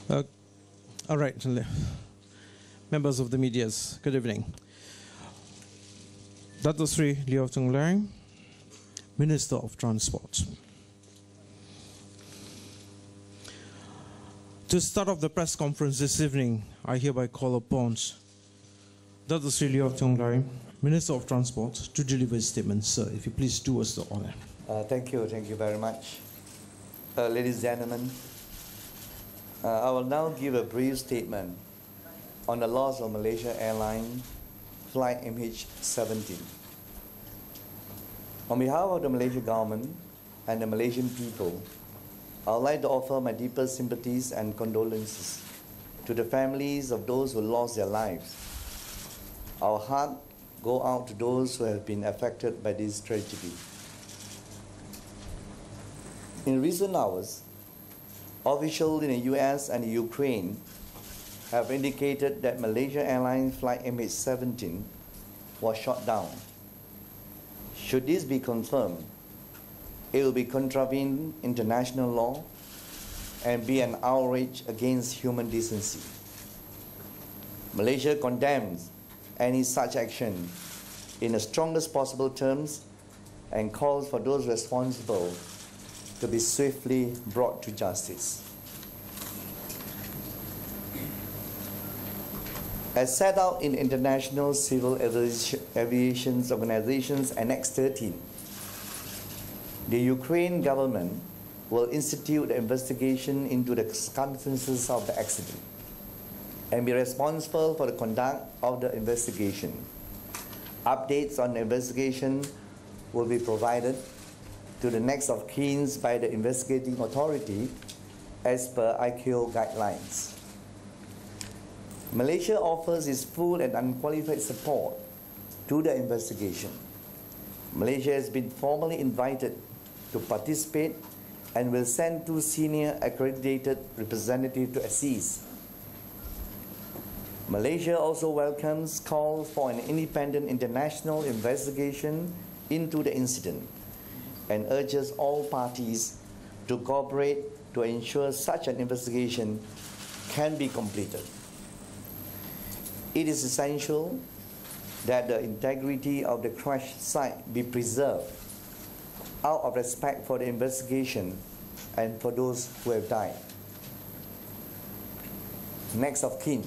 All right, members of the media, good evening. Datuk Seri Liow, Minister of Transport. To start off the press conference this evening, I hereby call upon Datuk Seri Liow, Minister of Transport, to deliver his statement. Sir, if you please do us the honor. Thank you very much. Ladies and gentlemen, I will now give a brief statement on the loss of Malaysia Airlines Flight MH17. On behalf of the Malaysian government and the Malaysian people, I would like to offer my deepest sympathies and condolences to the families of those who lost their lives. Our heart go out to those who have been affected by this tragedy. In recent hours, officials in the US and Ukraine have indicated that Malaysia Airlines Flight MH17 was shot down. Should this be confirmed, it will be contravene international law and be an outrage against human decency. Malaysia condemns any such action in the strongest possible terms and calls for those responsible to be swiftly brought to justice. As set out in International Civil Aviation Organization's Annex 13, the Ukraine government will institute an investigation into the circumstances of the accident and be responsible for the conduct of the investigation. Updates on the investigation will be provided to the next of kin by the investigating authority as per ICAO guidelines. Malaysia offers its full and unqualified support to the investigation. Malaysia has been formally invited to participate and will send 2 senior accredited representatives to assist. Malaysia also welcomes calls for an independent international investigation into the incident and urges all parties to cooperate to ensure such an investigation can be completed. It is essential that the integrity of the crash site be preserved out of respect for the investigation and for those who have died. Next of kin.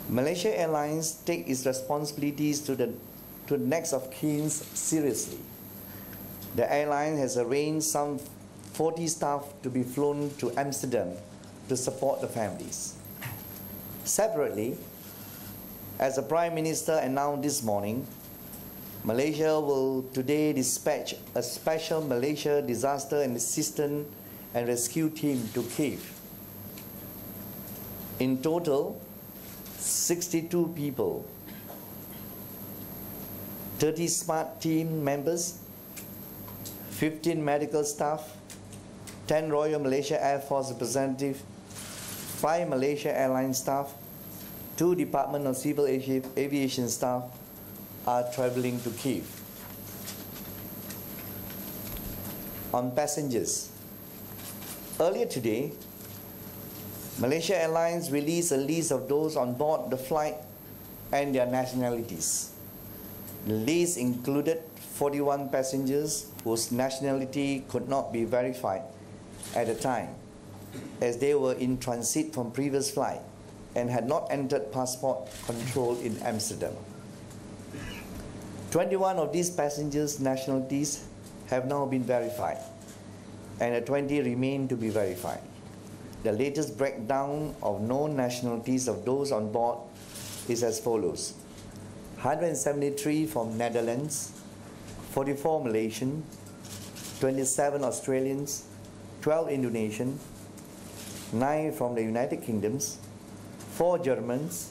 Malaysia Airlines take its responsibilities to the next of kin seriously. The airline has arranged some 40 staff to be flown to Amsterdam to support the families. Separately, as the Prime Minister announced this morning, Malaysia will today dispatch a special Malaysia Disaster and Assistance and Rescue team to Kyiv. In total, 62 people, 30 SMART team members, 15 medical staff, 10 Royal Malaysia Air Force representatives, 5 Malaysia Airlines staff, 2 Department of Civil Aviation staff are traveling to Kyiv. On passengers, earlier today, Malaysia Airlines released a list of those on board the flight and their nationalities. The list included 41 passengers whose nationality could not be verified at the time, as they were in transit from previous flight and had not entered passport control in Amsterdam. 21 of these passengers' nationalities have now been verified, and 20 remain to be verified. The latest breakdown of known nationalities of those on board is as follows: 173 from Netherlands, 44 Malaysian, 27 Australians, 12 Indonesian, 9 from the United Kingdoms, 4 Germans,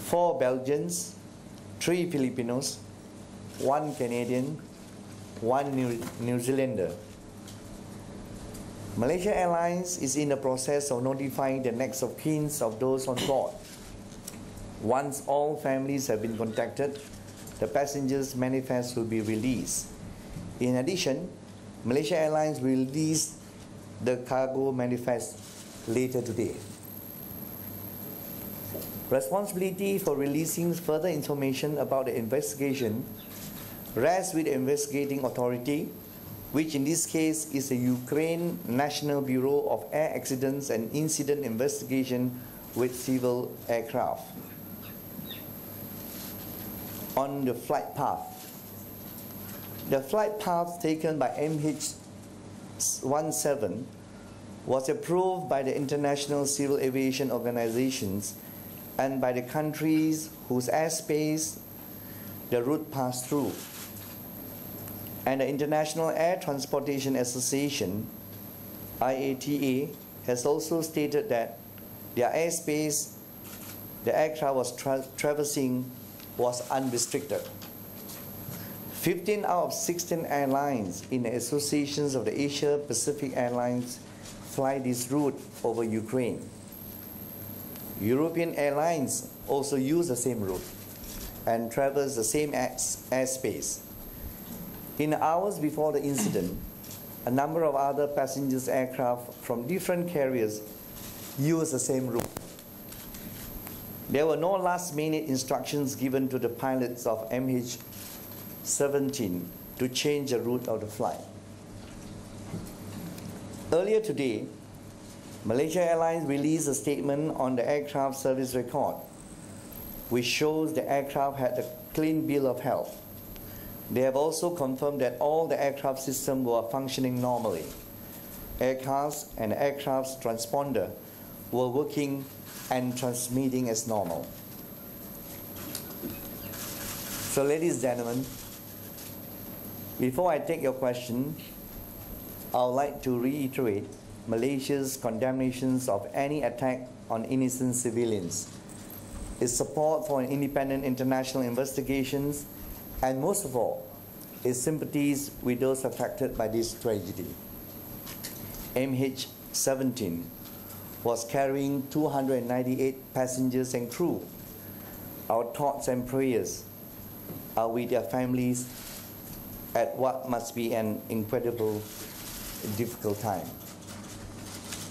4 Belgians, 3 Filipinos, 1 Canadian, 1 New Zealander. Malaysia Airlines is in the process of notifying the next of kin of those on board. Once all families have been contacted, the passengers' manifest will be released. In addition, Malaysia Airlines will release the cargo manifest later today. Responsibility for releasing further information about the investigation rests with the investigating authority, which in this case is the Ukraine National Bureau of Air Accidents and Incident Investigation with Civil Aircraft. On the flight path. The flight path taken by MH17 was approved by the International Civil Aviation Organizations and by the countries whose airspace the route passed through. And the International Air Transportation Association, IATA, has also stated that their airspace the aircraft was traversing was unrestricted. 15 out of 16 airlines in the associations of the Asia Pacific Airlines fly this route over Ukraine. European airlines also use the same route and traverse the same airspace. In the hours before the incident, a number of other passengers aircraft from different carriers used the same route. There were no last-minute instructions given to the pilots of MH17 to change the route of the flight. Earlier today, Malaysia Airlines released a statement on the aircraft service record, which shows the aircraft had a clean bill of health. They have also confirmed that all the aircraft systems were functioning normally. Aircraft and aircraft's transponder were working and transmitting as normal. So, ladies and gentlemen, before I take your question, I would like to reiterate Malaysia's condemnations of any attack on innocent civilians, its support for an independent international investigations, and most of all, its sympathies with those affected by this tragedy. MH17 was carrying 298 passengers and crew. Our thoughts and prayers are with their families at what must be an incredible, difficult time.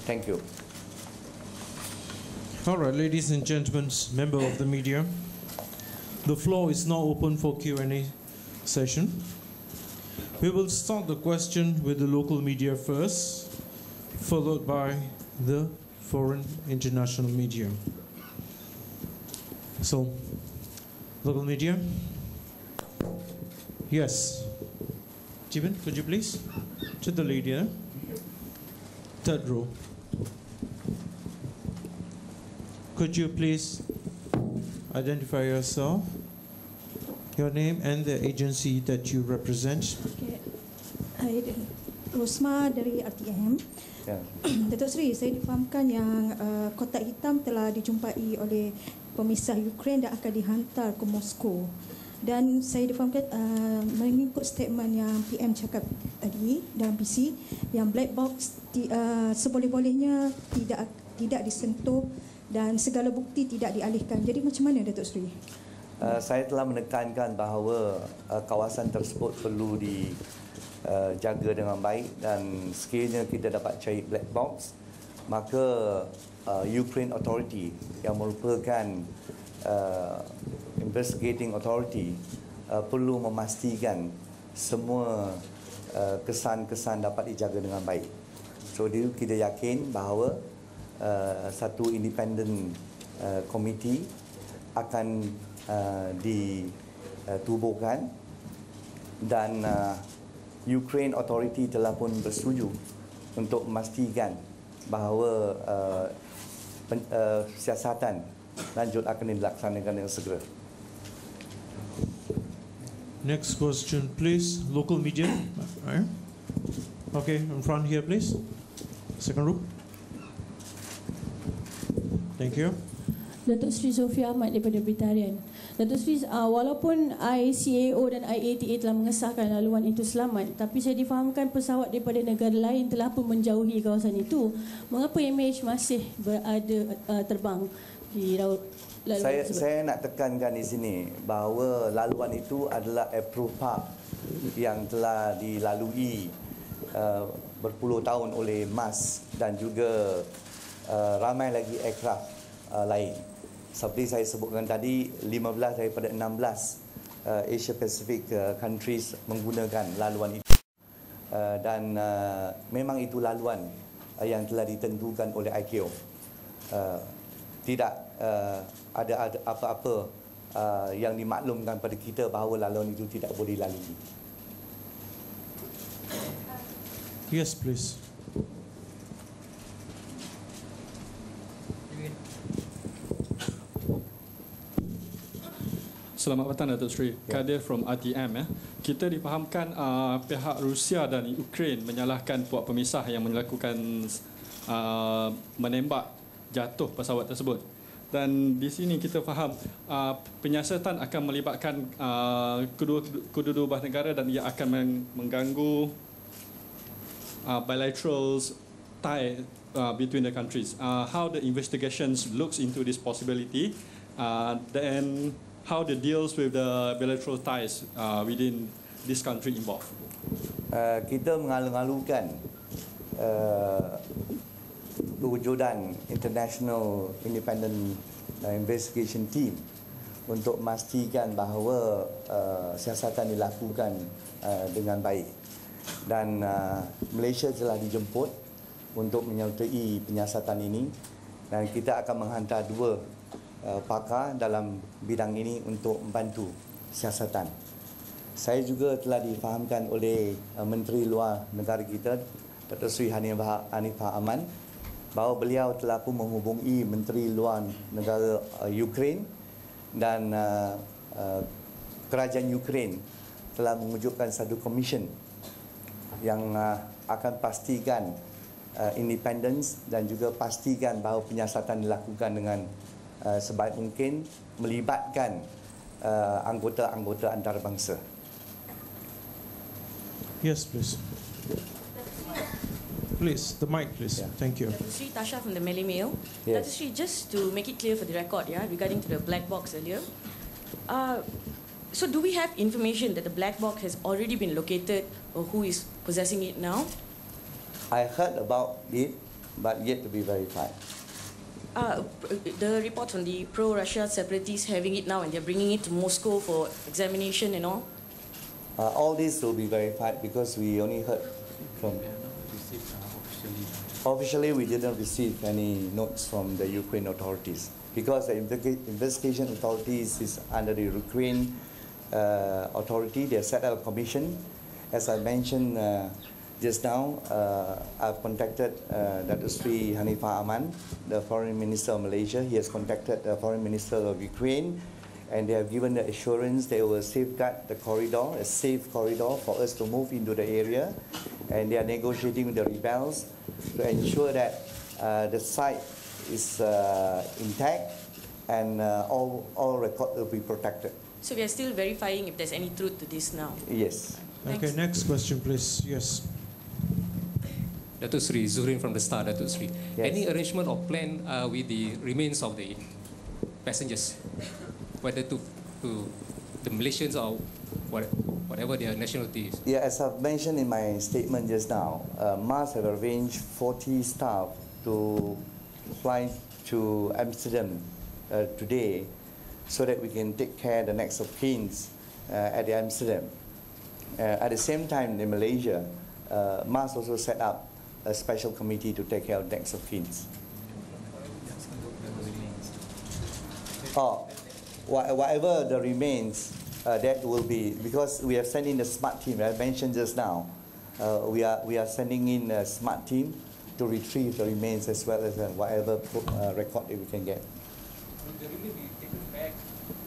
Thank you. All right, ladies and gentlemen, member of the media, the floor is now open for Q&A session. We will start the question with the local media first, followed by the foreign international media. So, local media? Yes. Jiben, could you please? To the lady there. Third row. Could you please identify yourself, your name and the agency that you represent? Okay. Rosma dari RTM. Datuk Seri, saya difahamkan yang kotak hitam telah dijumpai oleh pemisah Ukraine dan akan dihantar ke Moskow. Dan saya difahamkan mengikut statement yang PM cakap tadi dalam PC, yang black box seboleh-bolehnya tidak disentuh dan segala bukti tidak dialihkan. Jadi macam mana, Datuk Seri? Saya telah menekankan bahawa kawasan tersebut perlu dijaga dengan baik, dan sekiranya kita dapat cari black box, maka Ukraine Authority yang merupakan investigating authority perlu memastikan semua kesan-kesan dapat dijaga dengan baik. So kita yakin bahawa satu independent committee akan ditubuhkan, dan Ukraine Authority telah pun bersetuju untuk memastikan bahawa siasatan lanjut akan dilaksanakan dengan segera. Next question, please. Local media. Okay, in front here, please. Second row. Thank you. Datuk Seri Sofia Ahmad daripada Britarian. Datuk Seri, walaupun ICAO dan IATA telah mengesahkan laluan itu selamat, tapi saya difahamkan pesawat daripada negara lain telah pun menjauhi kawasan itu. Mengapa MH masih berada terbang di laluan tersebut? Saya nak tekankan di sini bahawa laluan itu adalah approved path yang telah dilalui berpuluh tahun oleh MAS dan juga ramai lagi aircraft lain. Seperti saya sebutkan tadi, 15 daripada 16 Asia Pacific countries menggunakan laluan itu. Dan memang itu laluan yang telah ditentukan oleh ICAO. Tidak ada apa-apa yang dimaklumkan pada kita bahawa laluan itu tidak boleh lalui. Yes, please. Selamat petang Datuk Seri. Kadir from RTM. Kita difahamkan pihak Rusia dan Ukraine menyalahkan puak pemisah yang melakukan menembak jatuh pesawat tersebut. Dan di sini kita faham penyiasatan akan melibatkan kedua-dua belah negara dan ia akan mengganggu bilateral tie between the countries. How the investigations looks into this possibility, then how the deals with the bilateral ties within this country involved? Kita mengalu-alukan kewujudan International Independent Investigation Team untuk memastikan bahawa siasatan dilakukan dengan baik. Dan Malaysia telah dijemput untuk menyertai penyiasatan ini dan kita akan menghantar 2 pakar dalam bidang ini untuk membantu siasatan. Saya juga telah difahamkan oleh Menteri Luar Negara kita, Datuk Seri Hanifah Aman, bahawa beliau telah pun menghubungi Menteri Luar Negara Ukraine dan kerajaan Ukraine telah mewujudkan satu komisen yang akan pastikan independence dan juga pastikan bahawa penyiasatan dilakukan dengan sebaik mungkin melibatkan anggota-anggota antarabangsa. Yes, please. Please, the mic, please. Yeah. Thank you. Datuk Seri, Tasha from the Malay Mail. Yes. Datuk Seri, just to make it clear for the record, regarding to the black box earlier. So do we have information that the black box has already been located or who is possessing it now? I heard about it, but yet to be verified. The reports from the pro-Russia separatists having it now and they're bringing it to Moscow for examination and all? All this will be verified because we only heard from... Officially, we didn't receive any notes from the Ukraine authorities because the investigation authorities is under the Ukraine authority. They set up a commission. As I mentioned just now, I've contacted Datuk Seri Hanifah Aman, the Foreign Minister of Malaysia. He has contacted the Foreign Minister of Ukraine, and they have given the assurance they will safeguard the corridor, a safe corridor for us to move into the area. And they are negotiating with the rebels to ensure that the site is intact and all records will be protected. So we are still verifying if there's any truth to this now? Yes. Thanks. Okay, next question, please. Yes. Datuk Seri, Zuhrin from the Star, Datuk Seri. Yes. Any arrangement or plan with the remains of the passengers, whether to the Malaysians or whatever their nationality is? Yeah, as I've mentioned in my statement just now, MAS have arranged 40 staff to fly to Amsterdam today so that we can take care of the next of kins at Amsterdam. At the same time, in Malaysia, MAS also set up a special committee to take care of next of kins. Whatever the remains, that will be, because we have sent in a smart team, I mentioned just now, we are sending in a smart team to retrieve the remains as well as whatever record that we can get. The remains be taken back,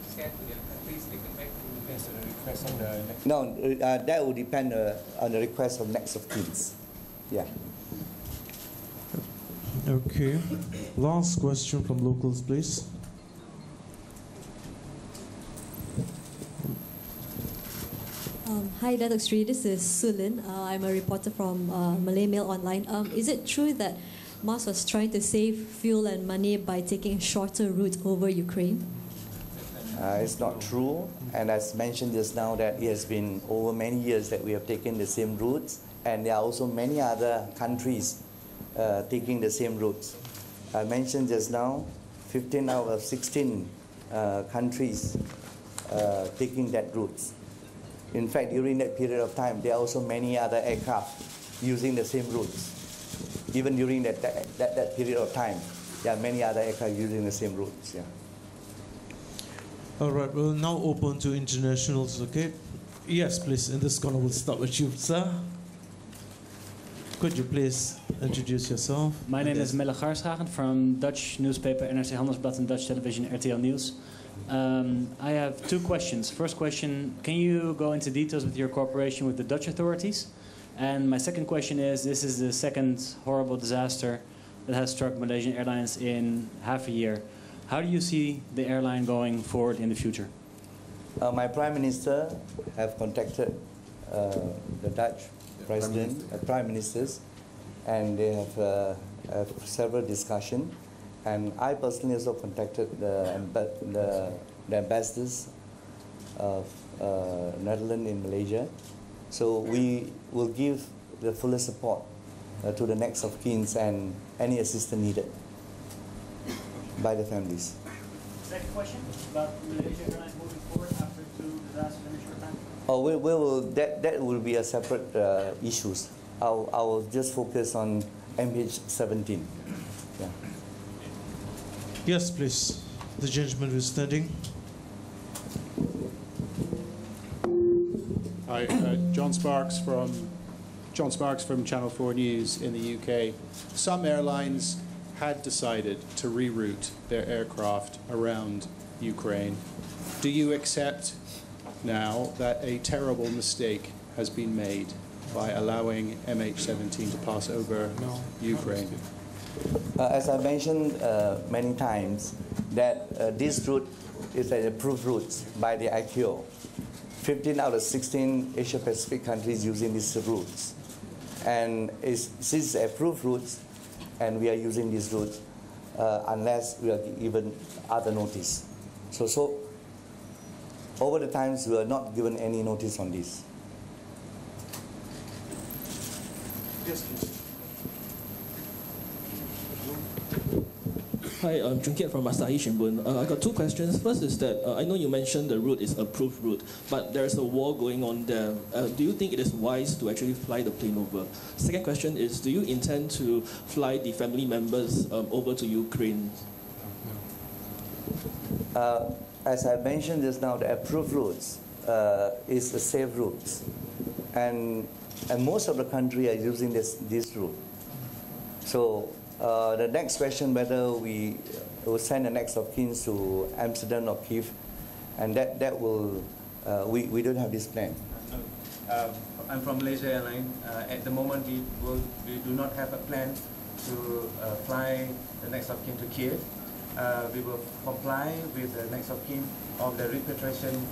sent to their countries, taken back to the request of the... No, that will depend on the request of next of kins. Yeah. Okay. Last question from locals, please. Hi, Datuk Seri. This is Sulin. I'm a reporter from Malay Mail Online. Is it true that MAS was trying to save fuel and money by taking a shorter route over Ukraine? It's not true, and as mentioned just now, that it has been over many years that we have taken the same routes, and there are also many other countries taking the same routes. I mentioned just now, 15 out of 16 countries taking that route. In fact, during that period of time, there are also many other aircraft using the same routes. Even during that period of time, there are many other aircraft using the same routes. Yeah. All right, we'll now open to internationals, okay? Yes, please. In this corner, we'll start with you, sir. Could you please introduce yourself? My name is Melle Garshagen from Dutch newspaper NRC Handelsblad and Dutch television RTL News. I have two questions. First question, can you go into details with your cooperation with the Dutch authorities? And my second question is, this is the second horrible disaster that has struck Malaysian Airlines in half a year. How do you see the airline going forward in the future? My Prime Minister have contacted the Dutch President, Prime Ministers, and they have several discussions. And I personally also contacted the ambassadors of Netherlands in Malaysia. So we will give the fullest support to the next of kin and any assistance needed by the families. Second question about Malaysian Airlines moving forward after two disasters in a short time. Oh, that will be a separate issues. I will just focus on MH17. Yeah. Yes, please. The gentleman who's standing. Hi, John Sparks from Channel 4 News in the UK. Some airlines had decided to reroute their aircraft around Ukraine. Do you accept now that a terrible mistake has been made by allowing MH17 to pass over Ukraine? As I mentioned many times, that this route is an approved route by the ICAO. 15 out of 16 Asia-Pacific countries using these routes. And since it's approved routes, and we are using these routes, unless we are given other notice. So over the times, we are not given any notice on this. Yes, please. Hi, I'm Jun Kiat from Asahi Shimbun. I got two questions. First is that I know you mentioned the route is approved route, but there's a war going on there. Do you think it is wise to actually fly the plane over? Second question is, do you intend to fly the family members over to Ukraine? As I mentioned just now, the approved routes is the safe routes. And most of the country are using this route. So the next question, whether we will send the next of kin to Amsterdam or Kiev, and that will, we don't have this plan. No. I'm from Malaysia Airlines. At the moment, we do not have a plan to fly the next of kin to Kiev. We will comply with the next of kin of the repatriation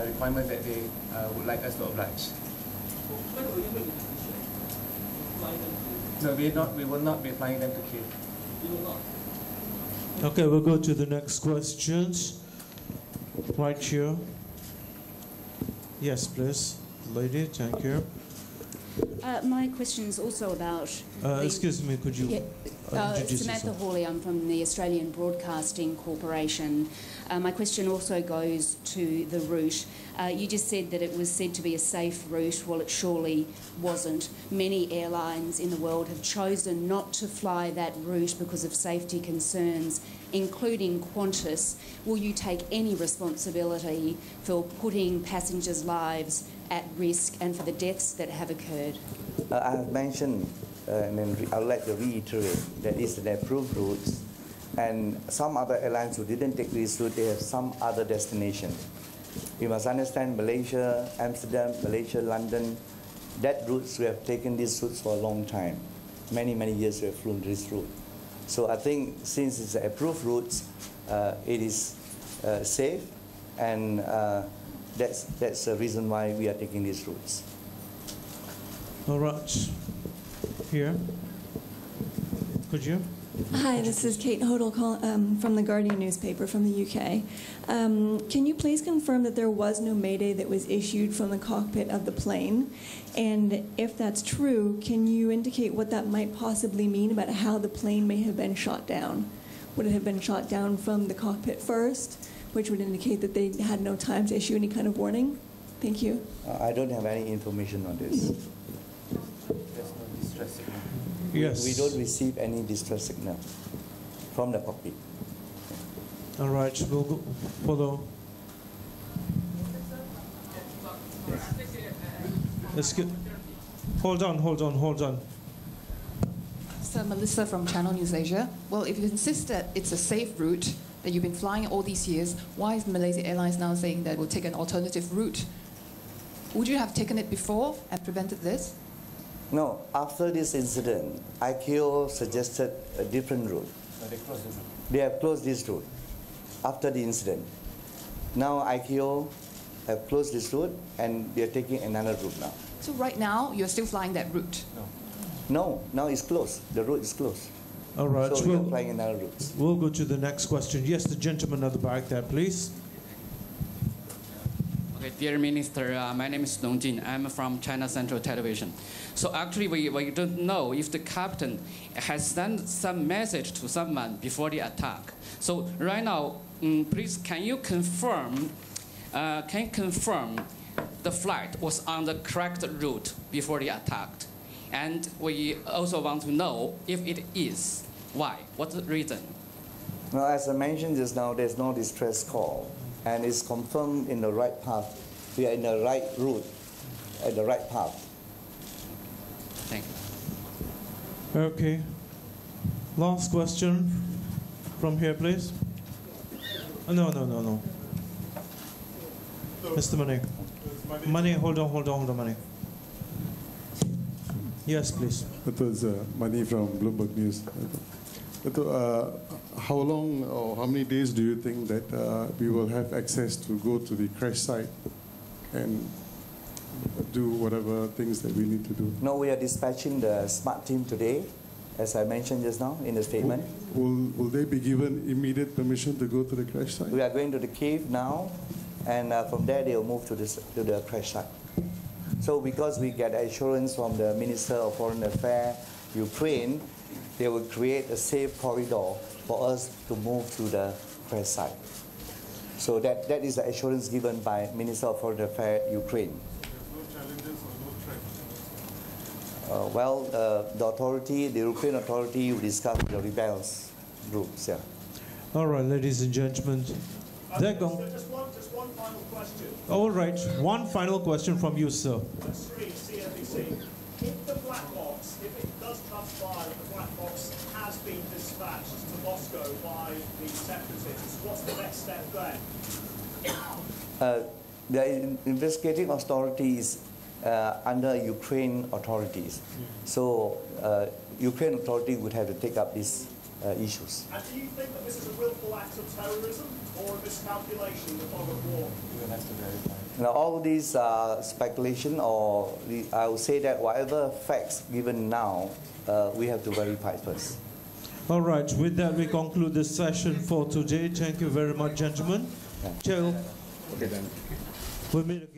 requirement that they would like us to oblige. When will you make the decision? Fly them to... No, we will not be flying them to Kiev. You will not? Okay, we'll go to the next questions. Right here. Yes, please. Lady, thank you. My question is also about... excuse me, could you introduce Samantha yourself? Hawley, I'm from the Australian Broadcasting Corporation. My question also goes to the route. You just said that it was said to be a safe route. Well, it surely wasn't. Many airlines in the world have chosen not to fly that route because of safety concerns, including Qantas. Will you take any responsibility for putting passengers' lives at risk and for the deaths that have occurred? I have mentioned, and then I would like to reiterate, that it's an approved routes, and some other airlines who didn't take this route, they have some other destination. We must understand Malaysia, Amsterdam, Malaysia, London, that routes we have taken these routes for a long time. Many, many years we have flown this route. So I think since it's an approved routes, it is safe, and that's the reason why we are taking these routes. All right. Here. Could you? Hi, this is Kate Hodel from the Guardian newspaper from the UK. Can you please confirm that there was no mayday that was issued from the cockpit of the plane? And if that's true, can you indicate what that might possibly mean about how the plane may have been shot down? Would it have been shot down from the cockpit first, which would indicate that they had no time to issue any kind of warning? Thank you. I don't have any information on this. There's no distress signal. Yes. We don't receive any distress signal from the cockpit. All right, we'll go follow. Let's get. Hold on. So Melissa from Channel News Asia. Well, if you insist that it's a safe route that you've been flying all these years, why is Malaysia Airlines now saying that we'll take an alternative route? Would you have taken it before and prevented this? No, after this incident, ICAO suggested a different route. So they closed the route. They have closed this route after the incident. Now ICAO have closed this route and they are taking another route now. So right now, you're still flying that route? No, now it's closed. The route is closed. All right, So we are flying another route. We'll go to the next question. Yes, the gentleman at the back there, please. Okay, dear Minister, my name is Dong Jin. I'm from China Central Television. So actually, we don't know if the captain has sent some message to someone before the attack. So right now, please, can you confirm the flight was on the correct route before the attack? And we also want to know if it is, why? What's the reason? Now, as I mentioned just now, there's no distress call, and it's confirmed in the right path. We are in the right route, at the right path. Thank you. Okay. Last question from here, please. No. Mr. Mane. Mane, hold on, Mane. Yes, please. It was Mani from Bloomberg News. How long or how many days do you think that we will have access to go to the crash site and do whatever things that we need to do? No, we are dispatching the SMART team today, as I mentioned just now in the statement. Will they be given immediate permission to go to the crash site? We are going to the cave now, and from there they will move to the crash site. So because we get assurance from the Minister of Foreign Affairs, Ukraine, they will create a safe corridor for us to move to the crash site. So that is the assurance given by Minister of Foreign Affairs, Ukraine. No challenges or no threats? Well, the European authority will discuss with the rebels groups. Yeah. All right, ladies and gentlemen. Just one final question. All right, one final question from you, sir. Seri, CNBC. If the black box, if it does transpire that the black box has been dispatched to Moscow by the separatists, what's the next step then? The investigating authorities under Ukraine authorities. So Ukraine authority would have to take up these issues. And do you think that this is a willful act of terrorism or a miscalculation in the fog of war? Now, all these speculation, or I would say that whatever facts given now, we have to verify first. All right, with that we conclude this session for today. Thank you very much, gentlemen. Yeah. Chair, Okay, then. we'll meet